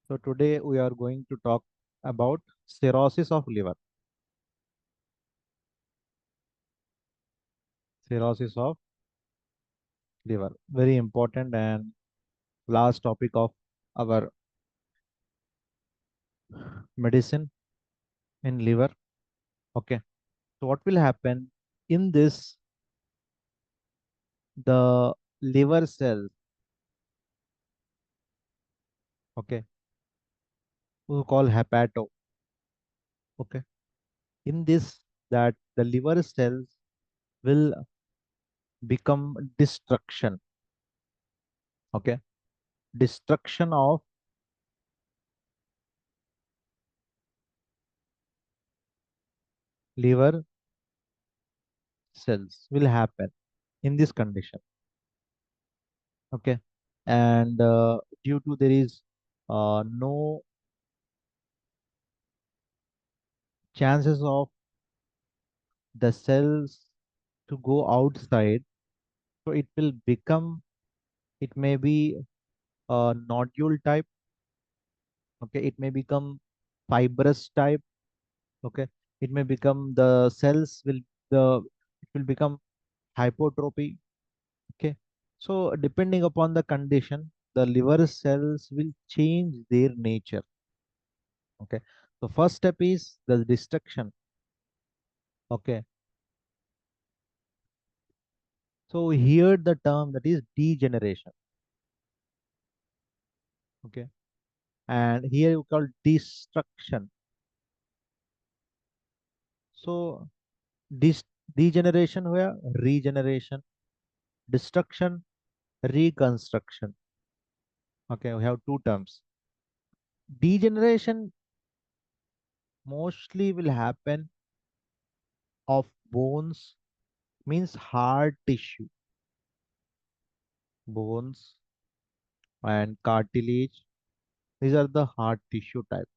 So today we are going to talk about cirrhosis of liver. Cirrhosis of liver. Very important and last topic of our medicine in liver. Okay. So what will happen in this the liver cells, okay, we call hepato. Okay. In this that the liver cells will become destruction. Okay. Destruction of liver cells will happen in this condition. Okay. And due to there is no chances of the cells to go outside, so it will become, it may be a nodule type. Okay. It may become fibrous type. Okay. It may become the cells will the it will become hypertrophy. Okay. So depending upon the condition, the liver cells will change their nature. Okay. So first step is the destruction. Okay. So here the term that is degeneration. Okay. And here you call destruction. So dis degeneration where regeneration, destruction, reconstruction. Okay, we have two terms. Degeneration mostly will happen of bones, means hard tissue, bones and cartilage. These are the hard tissue type.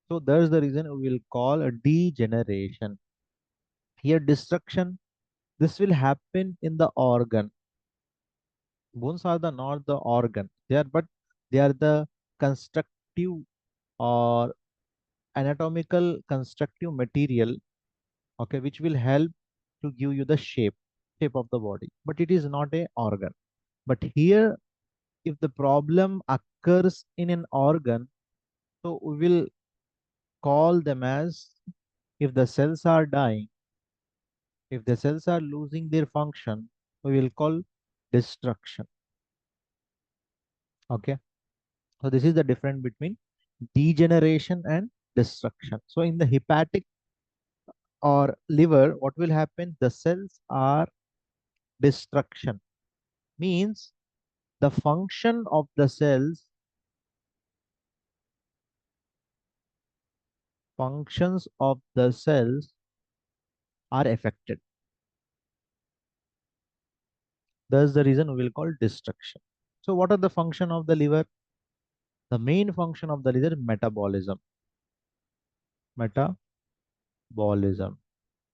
So that's the reason we will call a degeneration. Here destruction, this will happen in the organ. Bones are the not the organ. They are but they are the constructive or anatomical constructive material, okay, which will help to give you the shape of the body. But it is not a organ. But here, if the problem occurs in an organ, so we will call them as, if the cells are dying, if the cells are losing their function, we will call destruction. Okay. So this is the difference between degeneration and destruction. So in the hepatic or liver, what will happen? The cells are destruction. Means the function of the cells, functions of the cells are affected. That's the reason we will call destruction. So what are the function of the liver? The main function of the liver is metabolism. Metabolism.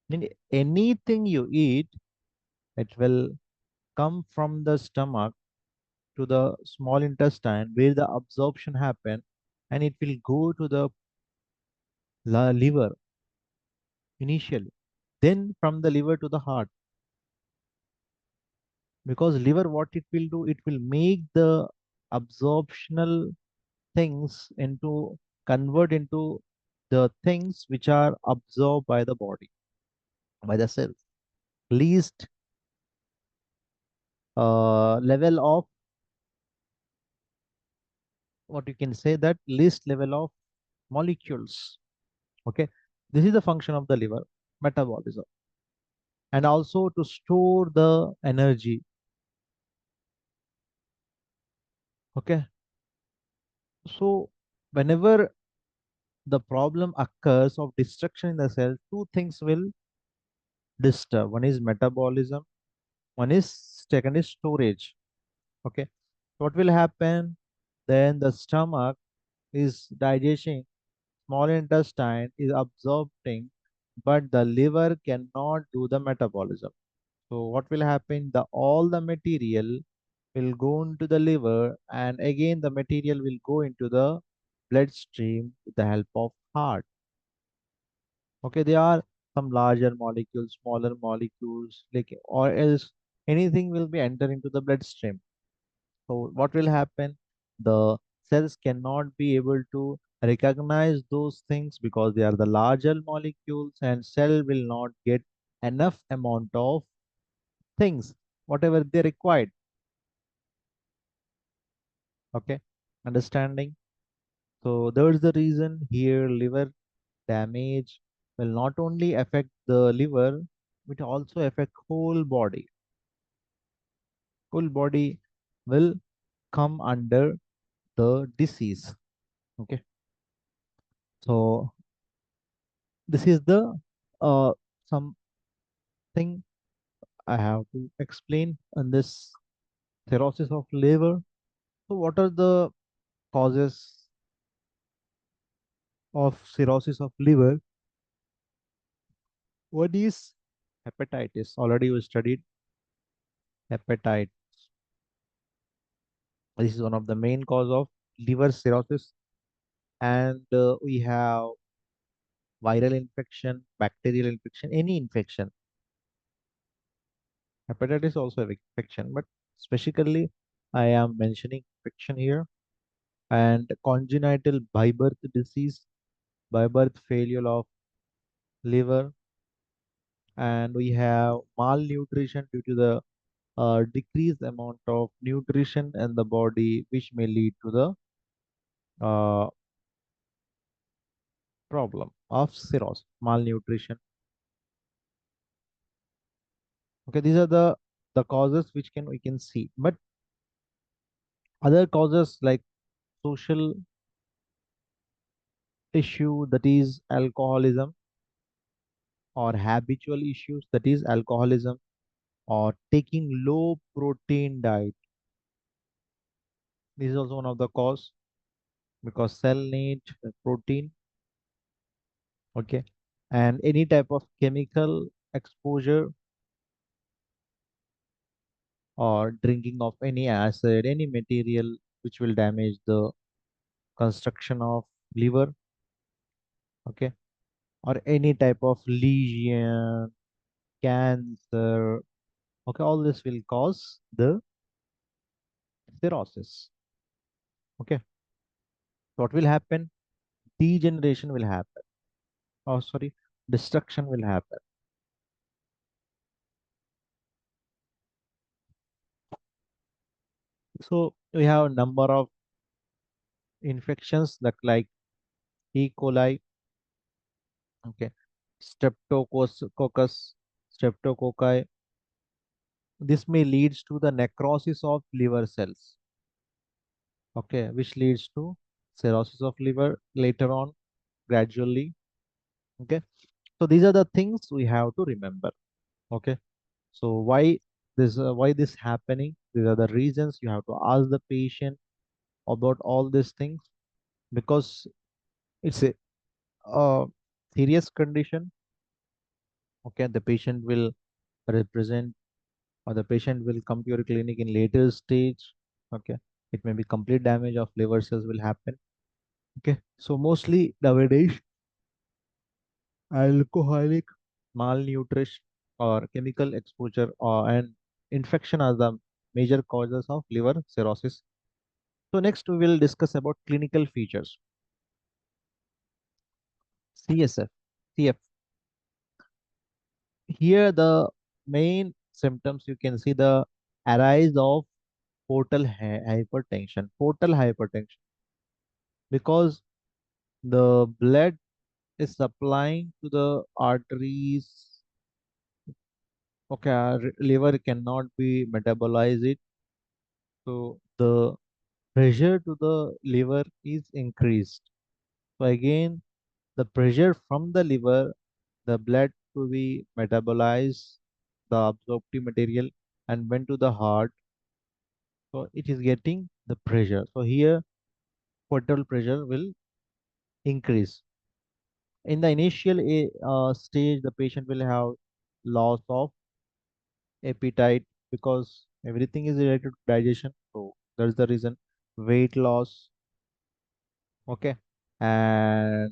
Mean anything you eat, it will come from the stomach to the small intestine where the absorption happen, and it will go to the liver initially, then from the liver to the heart. Because liver, what it will do, it will make the absorptional things into, convert into the things which are absorbed by the body, by the cells. Least level of, what you can say, that least level of molecules. Okay. This is the function of the liver, metabolism. And also to store the energy. Okay. So whenever the problem occurs of destruction in the cell, two things will disturb. One is metabolism, one is second is storage. Okay. What will happen? Then the stomach is digesting, small intestine is absorbing, but the liver cannot do the metabolism. So what will happen? The all the material will go into the liver, and again the material will go into the bloodstream with the help of heart. Okay, there are some larger molecules, smaller molecules, like or else anything will be enter into the bloodstream. So what will happen? The cells cannot be able to recognize those things because they are the larger molecules, and cell will not get enough amount of things, whatever they required. Okay, understanding. So there's the reason here liver damage will not only affect the liver, it also affect whole body. Whole body will come under the disease. Okay, so this is the something I have to explain on this cirrhosis of liver. So what are the causes of cirrhosis of liver? One is hepatitis. Already we studied hepatitis. This is one of the main cause of liver cirrhosis. And we have viral infection, bacterial infection, any infection. Hepatitis also have infection, but specifically I am mentioning infection here. And congenital by birth disease, by birth failure of liver, and we have malnutrition due to the decreased amount of nutrition in the body, which may lead to the uh, problem of cirrhosis, malnutrition. Okay, these are the causes which can we can see, but other causes like social issue, that is alcoholism, or habitual issues, that is alcoholism, or taking low protein diet. This is also one of the cause because cell need protein. Okay, and any type of chemical exposure or drinking of any acid, any material which will damage the construction of liver. Okay, or any type of lesion, cancer. Okay, all this will cause the cirrhosis. Okay, so what will happen? Degeneration will happen. Oh, sorry, destruction will happen. So we have a number of infections that like E. coli, okay, streptococcus, streptococci. This may leads to the necrosis of liver cells, okay, which leads to cirrhosis of liver later on gradually. Okay, so these are the things we have to remember. Okay, so why this happening? These are the reasons you have to ask the patient about all these things because it's a serious condition. Okay, the patient will represent or the patient will come to your clinic in later stage. Okay, it may be complete damage of liver cells will happen. Okay, so mostly nowadays alcoholic, malnutrition, or chemical exposure and infection are the major causes of liver cirrhosis. So next we will discuss about clinical features. CSF, CF. Here the main symptoms you can see the arise of portal hypertension, because the blood is supplying to the arteries. Okay, our liver cannot be metabolize it, so the pressure to the liver is increased. So again, the pressure from the liver, the blood to be metabolize the absorptive material and went to the heart. So it is getting the pressure. So here, portal pressure will increase. In the initial stage, the patient will have loss of appetite because everything is related to digestion. So that's the reason weight loss, Okay, and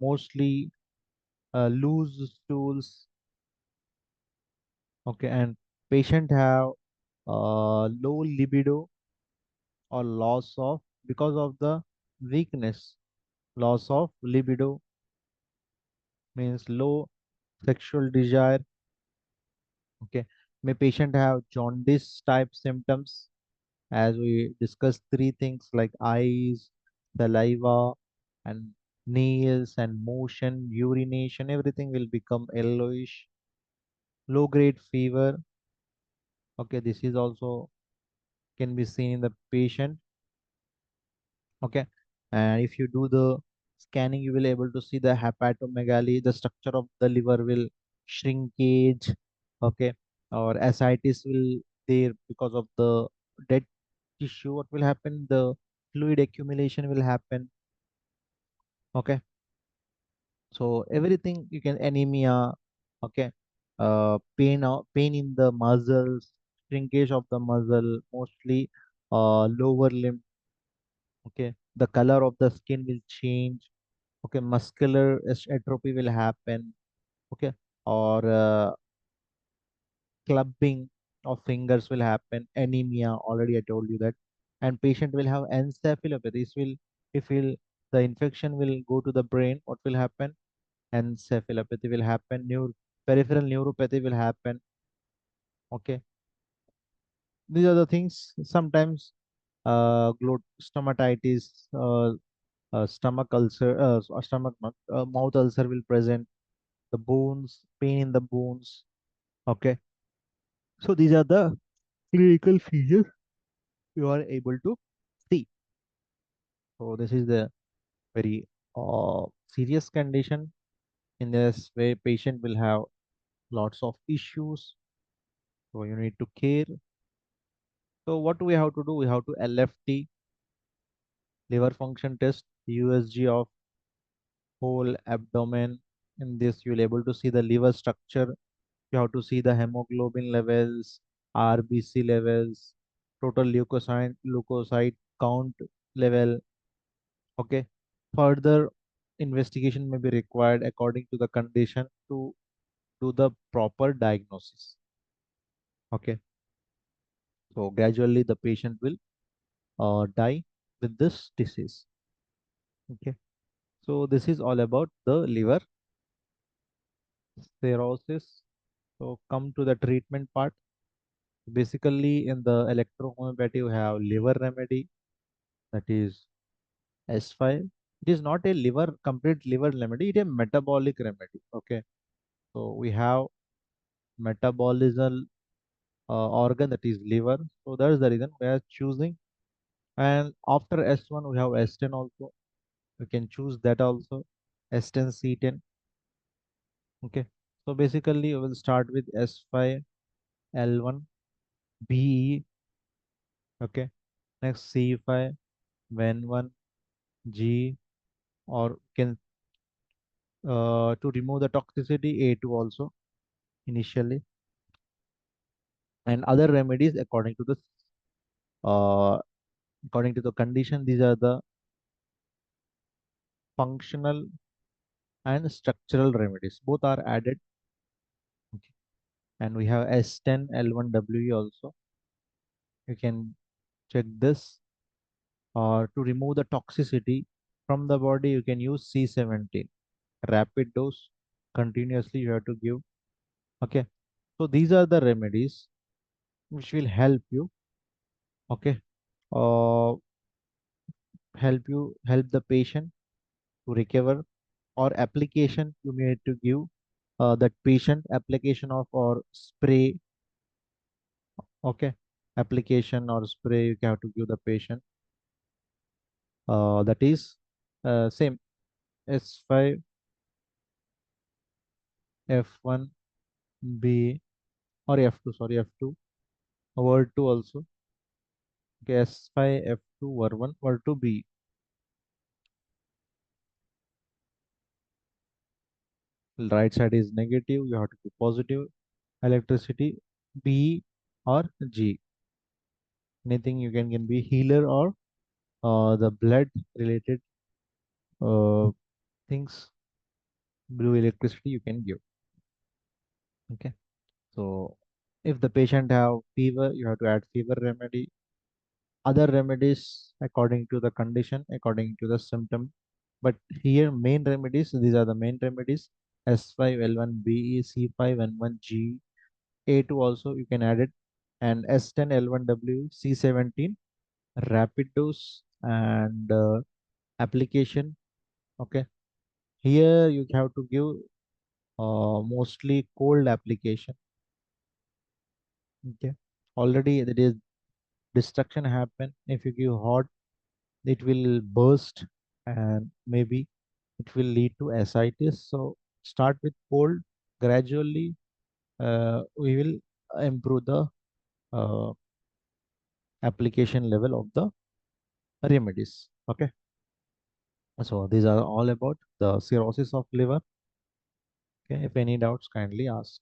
mostly loose stools. Okay, and patient have low libido or loss of because of the weakness. Loss of libido means low sexual desire. Okay, may patient have jaundice type symptoms, as we discussed three things like eyes, saliva, and nails and motion, urination, everything will become yellowish. Low grade fever. Okay, this is also can be seen in the patient. Okay, and if you do the scanning, you will able to see the hepatomegaly, the structure of the liver will shrinkage. Okay, or ascites will there because of the dead tissue. What will happen? The fluid accumulation will happen. Okay, so everything you can anemia. Okay, pain in the muscles, shrinkage of the muscle, mostly lower limb. Okay, the color of the skin will change. Okay, muscular atrophy will happen. Okay, or clubbing of fingers will happen. Anemia, already I told you that. And patient will have encephalopathy. This will, if will the infection will go to the brain, what will happen? Encephalopathy will happen. Peripheral neuropathy will happen. Okay, these are the things. Sometimes stomatitis, stomach ulcer, stomach mouth ulcer will present. The bones, pain in the bones. Okay, so these are the clinical features you are able to see. So this is the very serious condition. In this way, patient will have lots of issues. So you need to care. So what do we have to do? We have to LFT, liver function test, USG of whole abdomen. In this, you'll able to see the liver structure. You have to see the hemoglobin levels, RBC levels, total leukocyte count level. Okay. Further investigation may be required according to the condition to do the proper diagnosis. Okay. So gradually the patient will die with this disease. Okay. So this is all about the liver cirrhosis. So come to the treatment part. Basically, in the electrohomeopathy, we have liver remedy, that is S5. It is not a complete liver remedy, it is a metabolic remedy. Okay. So we have metabolism organ, that is liver. So that is the reason we are choosing. And after S1, we have S10 also. We can choose that also. S10, C10. Okay. So basically, we will start with S5, L1, BE. Okay. Next C5, Ven1, G, or can to remove the toxicity, A2 also initially. And other remedies uh, according to the condition. These are the functional and structural remedies. Both are added. Okay. And we have S10 L1WE also. You can check this. Or to remove the toxicity from the body, you can use C17. Rapid dose. Continuously you have to give. Okay. So these are the remedies which will help you. Okay. Uh, help the patient to recover, or application you need to give that patient application of or spray. Okay, application or spray you have to give the patient, that is same S5 F1 B or F2, sorry, F2 word 2 also. Okay, S5 F2 word 1 word 2 B. Right side is negative, you have to be positive. Electricity B or G, anything you can be healer or the blood related uh, things, blue electricity you can give. Okay. So if the patient have fever, you have to add fever remedy. Other remedies according to the condition, according to the symptom. But here main remedies, these are the main remedies. S5L1BE, C5N1G, A2 also you can add it, and S10L1W, C17, rapid dose and application. Okay. Here you have to give mostly cold application. Okay. Already there is destruction happen. If you give hot, it will burst and maybe it will lead to ascites. So start with cold. Gradually, we will improve the uh, application level of the remedies. Okay. So these are all about the cirrhosis of liver. Okay. If any doubts, kindly ask.